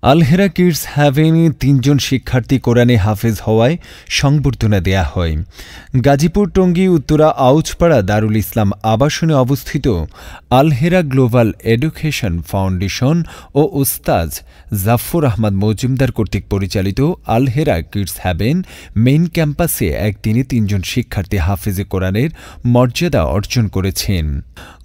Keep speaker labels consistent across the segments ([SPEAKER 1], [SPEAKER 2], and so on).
[SPEAKER 1] আল-হেরা kids হ্যাভেনে ৩ জন শিক্ষার্থী কোরআনে হাফেজ হওয়ায় সংবর্ধনা দেয়া হয়। গাজীপুর টঙ্গী উত্তরা আউচপাড়া দারুল ইসলাম আবাসনে অবস্থিত আল-হেরা গ্লোবাল এডুকেশন ফাউন্ডেশন ও ওস্তাজ জাফর আহমদ মজুমদার কর্তৃক পরিচালিত আল-হেরা কিডস হ্যাভেন মেইন ক্যাম্পাসে একদিনে ৩ জন শিক্ষার্থী হাফেজে কোরআনের মর্যাদা অর্জন করেছেন।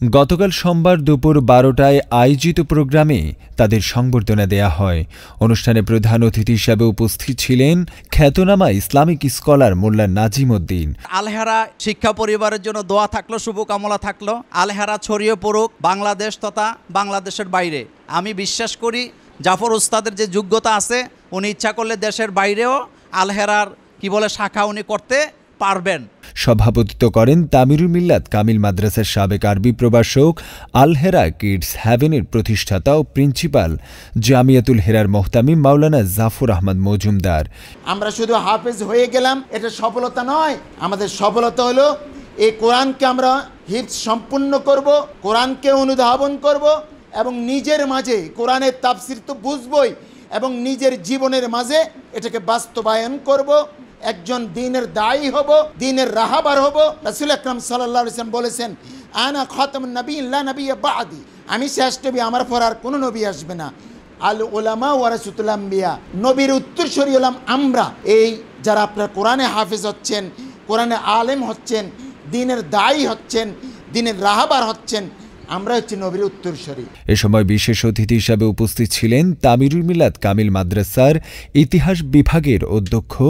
[SPEAKER 1] গতকাল সোমবার দুপুর ১২টায় আয়োজিত প্রোগ্রামে তাদের সংবর্ধনা দেয়া হয়। অনুষ্ঠানে প্রধান অতিথি হিসাবে উপস্থিত ছিলেন খ্যাতনামা ইসলামিক স্কলার মোল্লা নাজিম উদ্দিন।
[SPEAKER 2] আল-হেরা শিক্ষা পরিবারের জন্য দোয়া থাকলো, শুভকামনা থাকলো। আল-হেরা ছড়িয়ে পড়ুক বাংলাদেশ তথা বাংলাদেশের বাইরে। আমি বিশ্বাস করি জাফর উস্তাদের যে যোগ্যতা আছে, উনি ইচ্ছা করলে দেশের বাইরেও আল-হেরার শাখা উনি করতে পারবেন।
[SPEAKER 1] সভাপতিত্ব করেন তামিরুল মিল্লাত কামিল মাদ্রাসার সাবেক আরবি প্রভাষক, আল-হেরা কিডস হ্যাভেনের প্রতিষ্ঠাতা ও প্রিন্সিপাল জামিয়াতুল হেরার মোহতামিম মাওলানা জাফর আহমদ মজুমদার।
[SPEAKER 3] আমরা শুধু হাফেজ হয়ে গেলাম, এটা সফলতা নয়। আমাদের সফলতা হলো এই কোরআনকে আমরা হিফজ সম্পূর্ণ করব, কোরআনকে অনুধাবন করব এবং নিজের মাঝে কোরআনের তাফসির তো বুঝবই এবং নিজের জীবনের মাঝে এটাকে বাস্তবায়ন করব। একজন দ্বীনের দায়ী হব, দ্বীনের রাহাবার হব। রাসূল আকরাম সাল্লাল্লাহু আলাইহি ওয়াসাল্লাম বলেছেন, আনা খাতামুন নবিয়্যিন লা নাবিয়্যা বা'দি, আমি শেষ নবী, আমার পর আর কোনো নবী আসবে না। আল উলামা ওয়ারাসাতুল আম্বিয়া, নবীর উত্তরসূরি হলাম আমরা। এই যারা আপনার কোরআনে হাফেজ হচ্ছেন, কোরআনে আলেম হচ্ছেন, দ্বীনের দায়ী হচ্ছেন, দ্বীনের রাহাবার হচ্ছেন, আমরা হচ্ছে নবীর উত্তরসূরি।
[SPEAKER 1] এ সময় বিশেষ অতিথি হিসাবে উপস্থিত ছিলেন তামিরুল মিল্লাত কামিল মাদ্রাসার ইতিহাস বিভাগের অধ্যক্ষ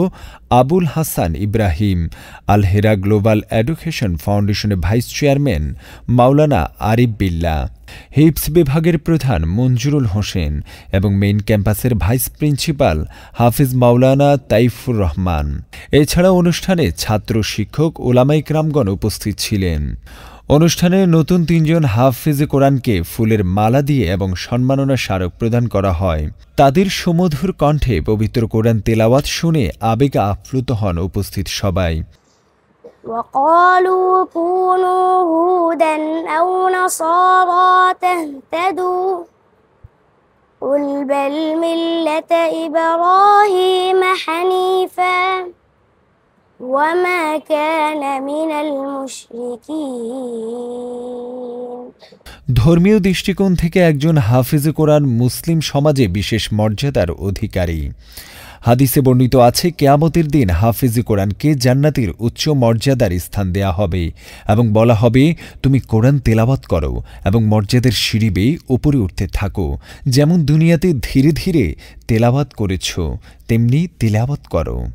[SPEAKER 1] আবুল হাসান ইব্রাহিম, আল-হেরা গ্লোবাল এডুকেশন ফাউন্ডেশনের ভাইস চেয়ারম্যান মাওলানা আরিফ বিল্লাহ, হিফজ বিভাগের প্রধান মঞ্জুরুল হোসেন এবং মেইন ক্যাম্পাসের ভাইস প্রিন্সিপাল হাফিজ মাওলানা তাইফুর রহমান। এছাড়া অনুষ্ঠানে ছাত্র, শিক্ষক, ওলামায়ে কেরামগণ উপস্থিত ছিলেন। অনুষ্ঠানে নতুন ৩ জন হাফেজে কোরআনকে ফুলের মালা দিয়ে এবং সম্মাননা স্মারক প্রদান করা হয়। তাদের সুমধুর কণ্ঠে পবিত্র কোরআন তেলাওয়াত শুনে আবেগে আপ্লুত হন উপস্থিত সবাই।
[SPEAKER 4] وقالوا كونوا هودا أو نصارى تهتدوا قل بل ملة إبراهيم حنيفا وما كان من المشركين।
[SPEAKER 1] ধর্মীয় দৃষ্টিকোণ থেকে একজন হাফেজে কোরআন মুসলিম সমাজে বিশেষ মর্যাদার অধিকারী। হাদিসে বর্ণিত আছে, কিয়ামতের দিন হাফেজে কোরআনকে জান্নাতের উচ্চ মর্যাদার স্থান দেয়া হবে এবং বলা হবে, তুমি কোরআন তেলাওয়াত করো এবং মর্যাদার সিঁড়ি বেয়ে উপরে উঠতে থাকো। যেমন দুনিয়াতে ধীরে ধীরে তেলাওয়াত করেছ, তেমনি তেলাওয়াত করো।